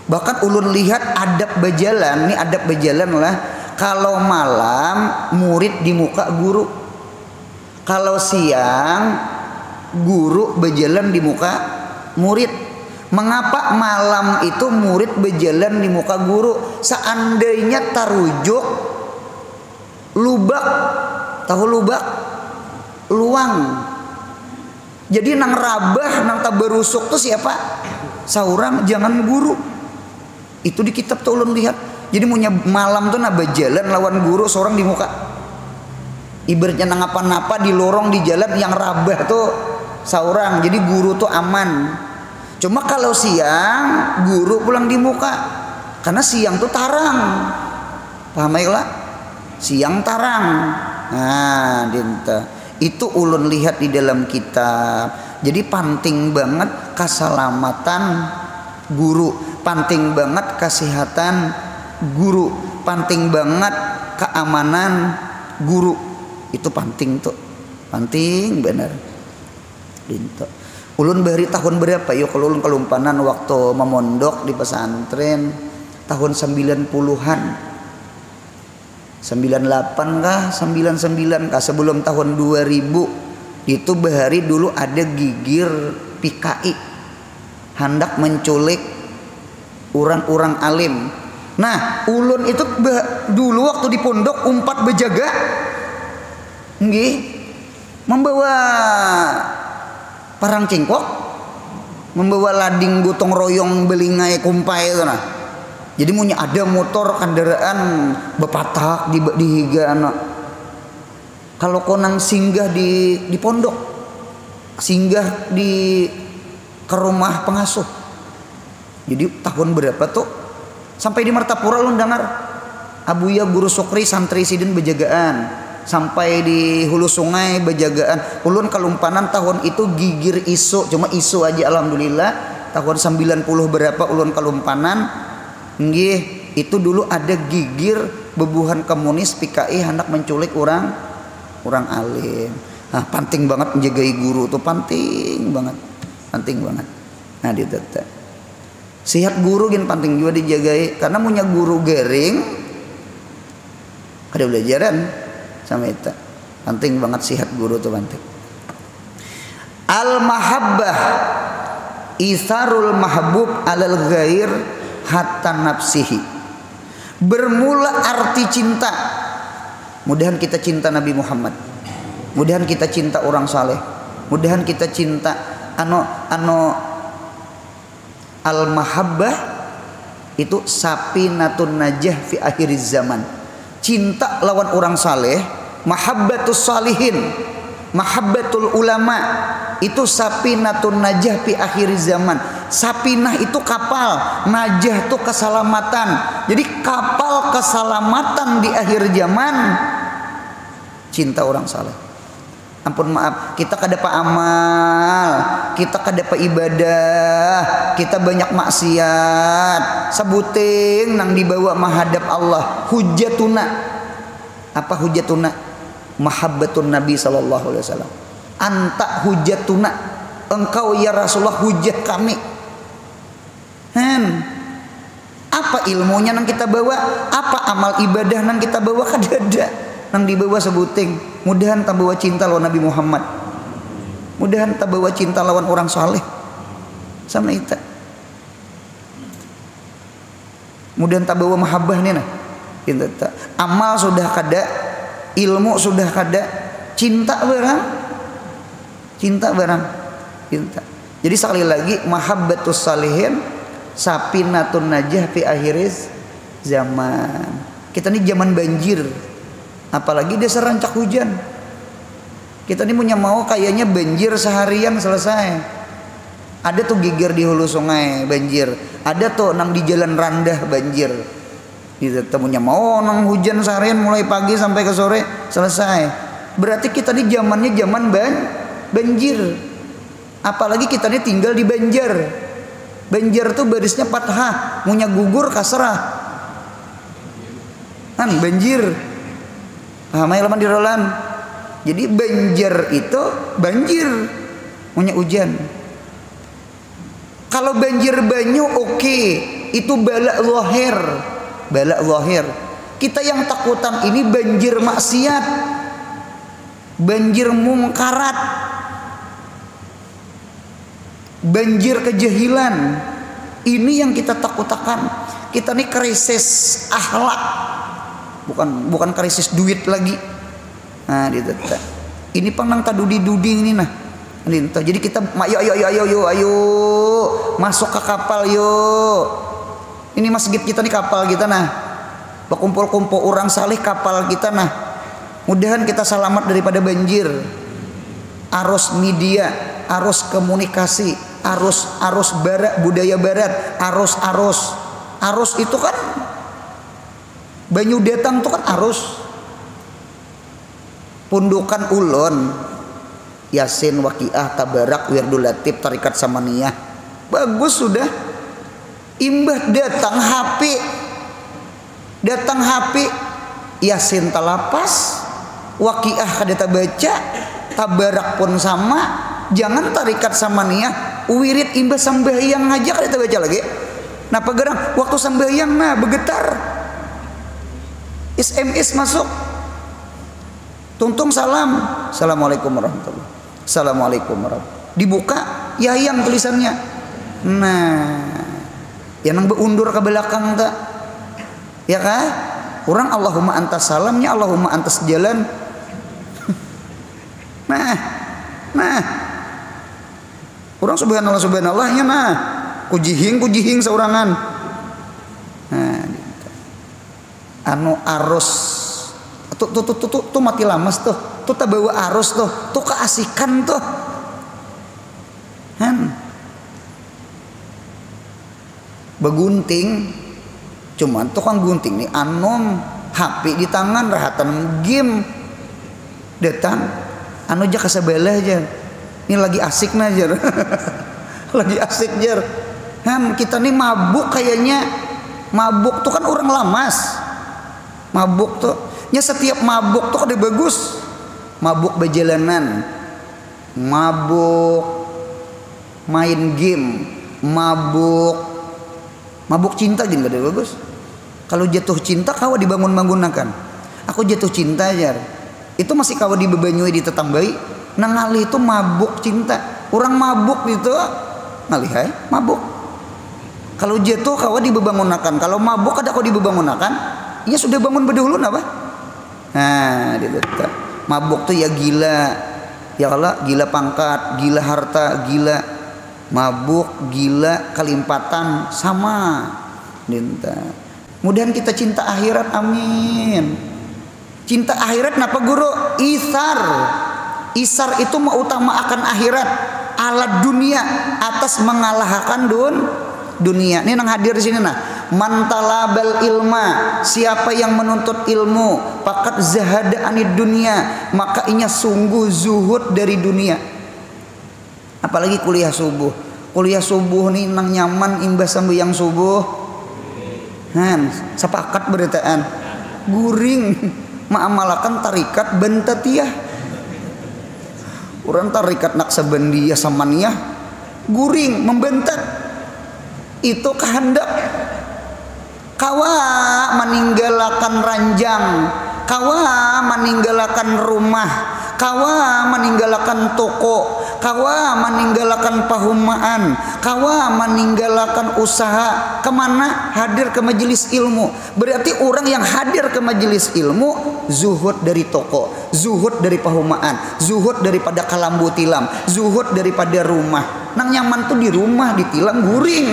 bahkan ulun lihat adab berjalan lah kalau malam murid di muka guru, kalau siang guru berjalan di muka murid. Mengapa malam itu murid berjalan di muka guru? Seandainya tarujuk lubak, tahu lubak? Luang. Jadi nang rabah, nang taberusuk tuh siapa? Saurang, jangan guru. Itu di kitab tuh ulun lihat. Jadi punya malam tuh berjalan lawan guru seorang di muka. Ibaratnya napa-napa di lorong di jalan yang rabah tuh seorang. Jadi guru tuh aman. Cuma kalau siang guru pulang di muka. Karena siang tuh tarang. Paham ya? Siang tarang. Nah, dinta. Itu ulun lihat di dalam kitab. Jadi penting banget keselamatan guru, penting banget kesehatan guru, penting banget keamanan guru. Itu penting tuh, penting bener. Dinto. Ulun bari tahun berapa yuk kalau ulun kelumpanan waktu memondok di pesantren tahun 90-an. 98 kah 99 kah sebelum tahun 2000 itu bahari dulu ada gigir PKI hendak menculik orang-orang alim. Nah ulun itu dulu waktu di pondok umpat bejaga nggih membawa parang cingkok, membawa lading gotong royong belingai kumpai itu nah. Jadi punya ada motor kendaraan bepatak di higa anak. Kalau konang singgah di pondok, singgah di ke rumah pengasuh. Jadi tahun berapa tuh sampai di Martapura lu dengar Abuya Guru Sukri santri sidin bejagaan, sampai di hulu sungai bejagaan. Ulun kelumpanan tahun itu gigir isu, cuma isu aja alhamdulillah. Tahun 90 berapa ulun kelumpanan. Nggih, itu dulu ada gigir bebuhan komunis PKI hendak menculik orang alim. Nah, penting banget menjagai guru tuh penting banget. Nah, ditata. Sihat guru gin penting juga dijagai karena punya guru garing ada belajaran sama itu. Penting banget sihat guru tuh penting. Al mahabbah isarul mahbub alal ghair hatta nafsihi. Bermula arti cinta, mudahan kita cinta Nabi Muhammad, mudahan kita cinta orang saleh, mudahan kita cinta al mahabbah itu sapinatun najah fi akhiriz zaman. Cinta lawan orang saleh, mahabbatus salihin, mahabbatul ulama itu sapinatun najah fi akhiriz zaman. Sapinah itu kapal, najah itu keselamatan. Jadi kapal keselamatan di akhir zaman cinta orang saleh. Ampun maaf, kita kada pa amal, kita kada pa ibadah, kita banyak maksiat. Sebuting nang dibawa menghadap Allah. Hujatuna. Apa hujatuna? Mahabbatun Nabi sallallahu alaihi wasallam. Anta hujatuna. Engkau ya Rasulullah hujat kami. Apa ilmunya nang kita bawa, apa amal ibadah nang kita bawa kadada nang dibawa sebuting. Mudahan tak bawa cinta lawan Nabi Muhammad, mudahan tak bawa cinta lawan orang saleh sama kita, mudahan tak bawa mahabbah nih nah. Amal sudah kada, ilmu sudah kada, cinta barang. Jadi sekali lagi mahabbatus salihin sapinatun najah fi akhiriz zaman. Kita ini zaman banjir, apalagi desa rancak hujan. Kita ini punya mau kayaknya banjir seharian selesai. Ada tuh gigir di hulu sungai banjir, ada tuh nang di jalan randah banjir. Kita punya mau nang hujan seharian mulai pagi sampai ke sore selesai. Berarti kita ini zamannya zaman banjir. Apalagi kita ini tinggal di Banjar. Banjar tuh barisnya fathah, punya gugur kasrah. Kan banjir. Paham ya laman di rolan. Jadi Banjar itu banjir, punya hujan. Kalau banjir banyu oke, itu bala zahir. Bala zahir. Kita yang takutan ini banjir maksiat, banjir mungkarat, banjir kejahilan. Ini yang kita takutkan. Kita nih krisis akhlak, bukan krisis duit lagi. Nah, ini penang tadudi-dudi ini nah. Jadi kita ayo masuk ke kapal yuk. Ini masjid kita nih kapal kita nah. Berkumpul-kumpul orang saleh kapal kita nah. Mudahan kita selamat daripada banjir. Arus media, arus komunikasi, arus barat, budaya barat, arus itu kan banyu datang itu kan arus. Pundukan ulun Yasin, Waqiah, Tabarak, Wirdul Latif, Tarikat Samaniyah bagus sudah. Imbah datang HP datang HP Yasin talapas, Waqiah kada baca, Tabarak pun sama. Jangan tarikat samaniyah, wirid imbas sambahyang aja kada baca lagi. Nah pagarang waktu sambahyang nah begetar, SMS masuk, tungtung salam, assalamualaikum warahmatullahi, assalamualaikum warahmatullahi, dibuka yayang tulisannya. Nah yang beundur ke belakang tak ya kah orang Allahumma antas salamnya, Allahumma antas jalan. nah orang subhanallah subhanallahnya nah kujihing saurangan. Nah anu arus tuh mati lamas tuh tak bawa arus tuh keasikan tuh begunting, cuman tukang gunting nih anom HP di tangan rahatan game datang anu aja kasabelah aja ini lagi asik najar lagi asik jar kita nih mabuk kayaknya. Mabuk tuh kan orang lamas, mabuk tuh nya setiap mabuk tuh ada bagus. Mabuk berjalanan, mabuk main game, mabuk cinta gini gak ada bagus. Kalau jatuh cinta kawa dibangun-bangunakan. Aku jatuh cinta jar itu masih kawa dibebanyui di tetanggai. Nah ngalih itu mabuk cinta. Orang mabuk itu ngalih hai mabuk. Kalau jatuh kawa dibebangunakan. Kalau mabuk ada kau dibebangunakan. Ya sudah bangun berdahulu apa? Nah dia letak. Mabuk tuh ya gila. Ya kalau gila pangkat, gila harta, gila mabuk, gila kalimpatan sama. Dinta. Mudahan kita cinta akhirat, amin. Cinta akhirat napa guru? Isar itu mengutamakan akhirat ala dunia atas mengalahkan dunia. Ini nang hadir di sini nah. Mantalabal ilma, siapa yang menuntut ilmu, pakat zahada anid dunia, maka inya sungguh zuhud dari dunia. Apalagi kuliah subuh. Kuliah subuh nih nang nyaman imbas sambayang subuh. Sepakat beritaan. Guring ma'amalakan tarikat bentatiyah. Orang tarikat Naqsabandiyah samaniyah guring membentat. Itu kehendak. Kawa meninggalkan ranjang, kawa meninggalkan rumah, kawa meninggalkan toko, kawa meninggalkan pahumaan, kawa meninggalkan usaha. Kemana? Hadir ke majelis ilmu. Berarti orang yang hadir ke majelis ilmu zuhud dari toko, zuhud dari pahumaan, zuhud daripada kalambu tilam, zuhud daripada rumah. Nang nyaman tuh di rumah, ditilang guring.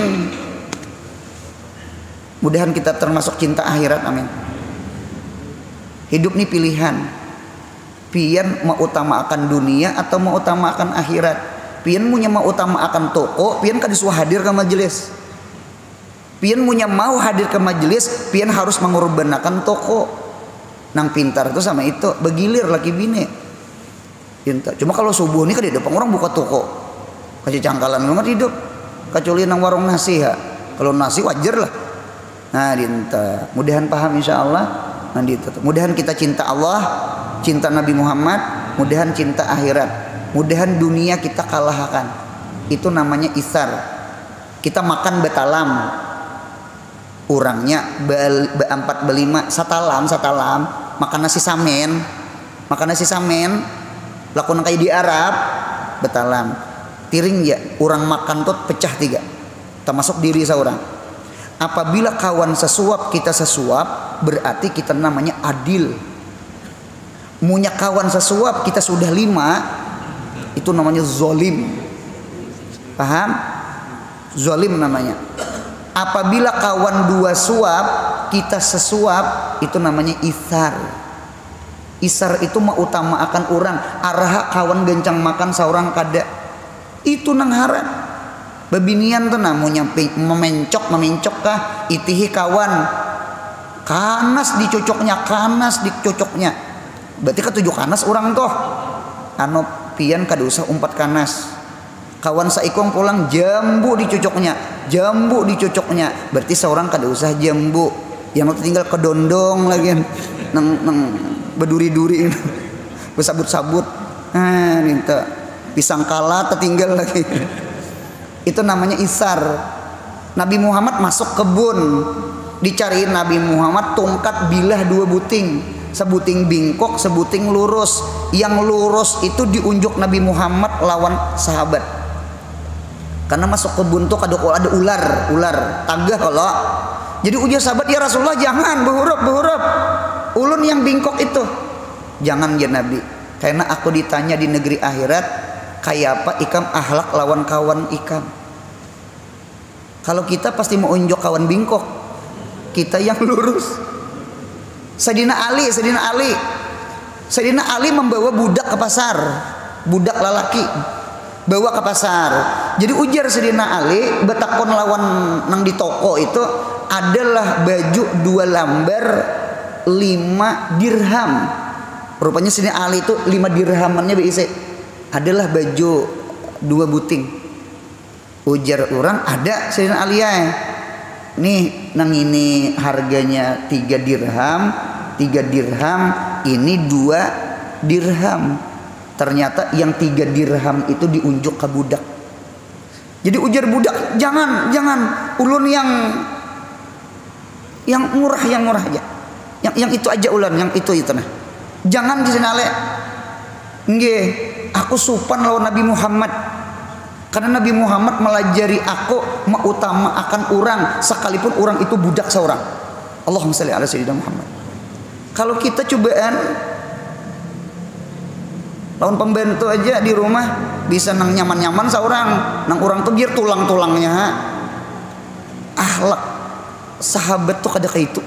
Mudahan kita termasuk cinta akhirat, amin. Hidup nih pilihan. Pian mau utamakan dunia atau mau utamakan akhirat. Pian punya mau utamakan toko, pian kan disuruh hadir ke majelis. Pian punya mau hadir ke majelis, pian harus mengorbankan toko. Nang pintar itu sama itu, begilir laki bini. Pintar. Cuma kalau subuh nih kan di depan orang buka toko. Kasih cangkalan banget hidup. Kecuali nang warung nasi ya. Kalau nasi wajar lah. Nah dinta, mudahan paham insya Allah. Nanti mudahan kita cinta Allah, cinta Nabi Muhammad, mudahan cinta akhirat, mudahan dunia kita kalahkan. Itu namanya isar. Kita makan betalam, orangnya beempat belima satalam, makan nasi samen, lakon kayak di Arab betalam. Tiring ya, orang makan tuh pecah 3, termasuk diri seorang. Apabila kawan sesuap kita sesuap, berarti kita namanya adil. Munya kawan sesuap kita sudah 5, itu namanya zolim. Paham? Zolim namanya. Apabila kawan 2 suap kita sesuap, itu namanya isar. Isar itu mengutamakan orang. Araha kawan gencang makan seorang kada. Itu nang harat. Babinian tuh namunya memencok kah itihi kawan kanas dicocoknya berarti kan 7 kanas orang toh anu pian kada usah 4 kanas kawan saikong pulang jambu dicocoknya berarti seorang kada usah jambu Yang tinggal kedondong lagi nang berduri-duri bersabut-sabut. Minta pisang kala tertinggal lagi. Itu namanya isar. Nabi Muhammad masuk kebun, dicariin Nabi Muhammad tongkat bilah 2 buting, sebuting bingkok, sebuting lurus. Yang lurus itu diunjuk Nabi Muhammad lawan sahabat. Karena masuk kebun tuh ada ular tagah kalau. Jadi ujar sahabat, ya Rasulullah jangan berhuruf ulun yang bingkok itu. Jangan ya Nabi, karena aku ditanya di negeri akhirat kayak apa ikam ahlak lawan kawan ikam. Kalau kita pasti mau unjuk kawan bingkok, kita yang lurus. Sayyidina Ali membawa budak ke pasar, budak lelaki bawa ke pasar. Jadi ujar Sayyidina Ali betakon lawan nang di toko itu adalah baju 2 lembar 5 dirham. Rupanya Sayyidina Ali itu 5 dirhamannya bisa adalah baju 2 buting. Ujar orang ada Sayyidina Ali ya. Nih nang ini harganya 3 dirham, ini 2 dirham. Ternyata yang 3 dirham itu diunjuk ke budak. Jadi ujar budak, jangan ulun yang murah aja. Yang itu aja ulun, yang itu nah. Jangan di sini nggih, aku sopan lawan Nabi Muhammad. Karena Nabi Muhammad melajari aku mengutamakan orang sekalipun orang itu budak seorang. Allahumma shalli ala sayyidina Muhammad. Kalau kita cobaan lawan pembantu aja di rumah bisa nang nyaman-nyaman seorang, nang orang tuh biar tulang-tulangnya. Akhlak sahabat tuh kada kayak itu.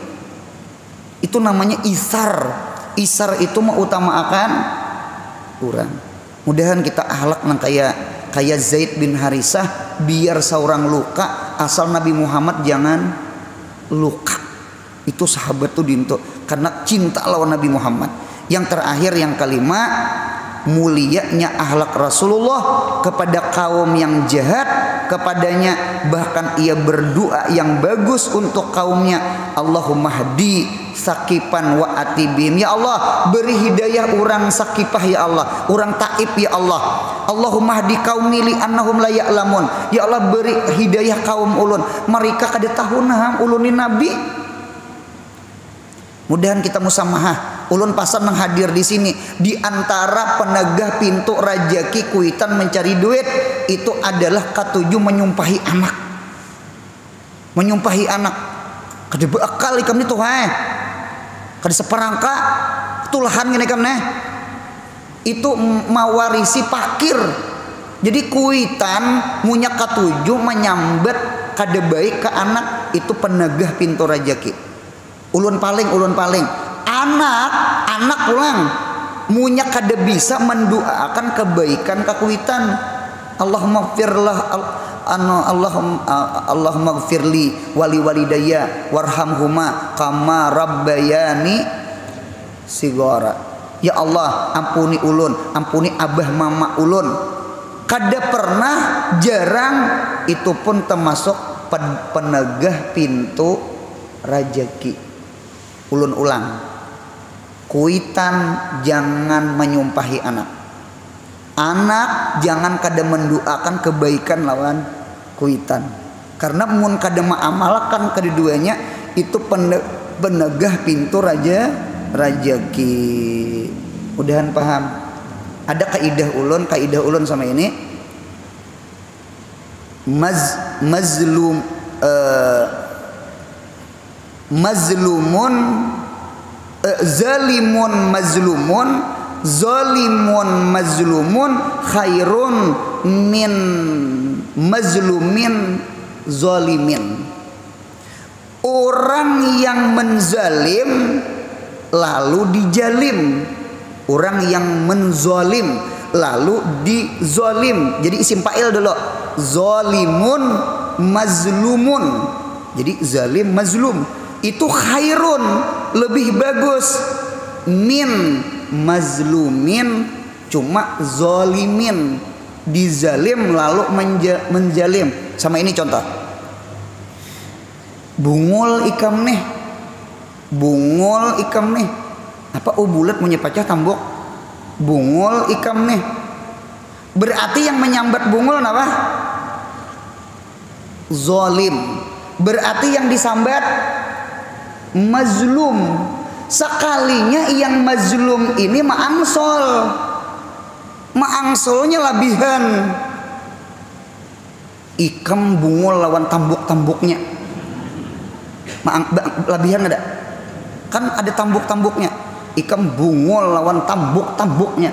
Itu namanya isar. Isar itu mengutamakan orang. Mudahan kita akhlak nang kayak Zaid bin Harisah, biar seorang luka asal Nabi Muhammad jangan luka. Itu sahabat tuh dinto karena cinta lawan Nabi Muhammad. Yang terakhir yang kelima, mulianya akhlak Rasulullah kepada kaum yang jahat kepadanya, bahkan ia berdoa yang bagus untuk kaumnya. Allahumma hdi sakifan wa atibim, ya Allah beri hidayah orang sakifah, ya Allah orang taib, ya Allah. Allahumma hdi qaumi li annahum la ya'lamun, ya Allah beri hidayah kaum ulun, mereka kada tahu nah ulunin nabi. Mudahan kita musamahah. Ulun pasal nang hadir di sini di antara penegah pintu rajaki kuitan mencari duit itu adalah ketujuh menyumpahi anak. Menyumpahi anak. Kada beakal ikam ni tuh kada seperangka tulahan ngene ikam neh. Itu mawarisi pakir. Jadi kuitan munya ketujuh menyambat kada baik ke anak itu penegah pintu rajaki. Ulun paling anak pulang munya kada bisa mendoakan kebaikan kakuitan. Allahumma gfirli wali walidayya warhamhuma kama rabbayani sigara. Ya Allah ampuni ulun, ampuni abah mama ulun. Kada pernah, jarang, itu pun termasuk penegah pintu rajaki. Ulun ulang, kuitan jangan menyumpahi anak. Anak jangan kada mendoakan kebaikan lawan kuitan. Karena mun kada maamalkan keduanya itu penegah pintu rajaki. Mudahan paham. Ada kaidah ulun sama ini. Zalimun mazlumun khairun min mazlumin zalimin. Orang yang menzalim lalu dijalim, orang yang menzalim lalu dizalim. Jadi isim fa'il dulu, zalimun mazlumun. Jadi zalim mazlum itu khairun, lebih bagus, min mazlumin cuma zolimin, dizalim lalu menjalim. Sama ini contoh, bungul ikam nih bungul ikam nih. Apa bulat punya pacah tambok? Bungul ikam nih. Berarti yang menyambat bungul apa? Zolim. Berarti yang disambat mazlum. Sekalinya yang mazlum ini maangsol. Maangsolnya labihan. Ikam bungul lawan tambuk-tambuknya. Labihan ada? Kan ada tambuk-tambuknya. Ikam bungul lawan tambuk-tambuknya.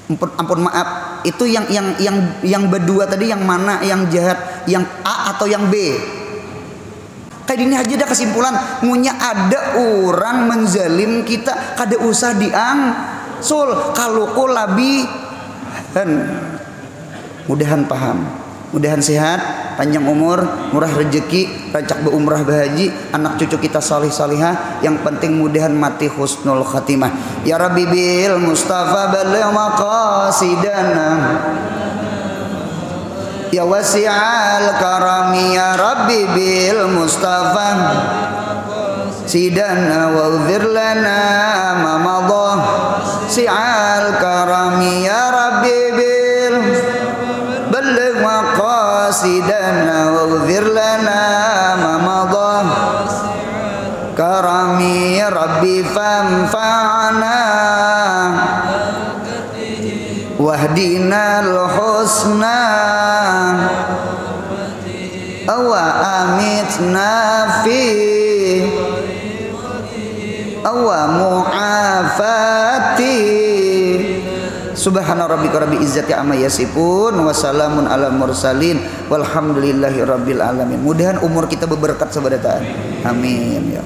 Ampun maaf, itu yang berdua tadi yang mana yang jahat, yang A atau yang B? Kayak ini aja dah kesimpulan, ngunya ada orang menzalim kita, kada usah diangsul kalau ko labihan. Mudahan paham, mudahan sehat, panjang umur, murah rezeki, rancak berumrah berhaji, anak cucu kita salih salihah, yang penting mudahan mati husnul khatimah. Ya Rabbi bil Mustafa baligh maqasidana, ya wasi'al karami, ya Rabbi bil Mustafa sidana waghfir lana ma madha, si'al karami, ya Rabbi bil baligh maqasidana waghfir lana ma madha, karami Rabbi fanfa'na wahdinal husna awa amitna fi awa mu'afati. Subhana rabbika rabbil izzati amma yasifun wa salamun alal mursalin walhamdulillahi rabbil alamin. Mudahan umur kita berberkat sabadataan. Amin ya.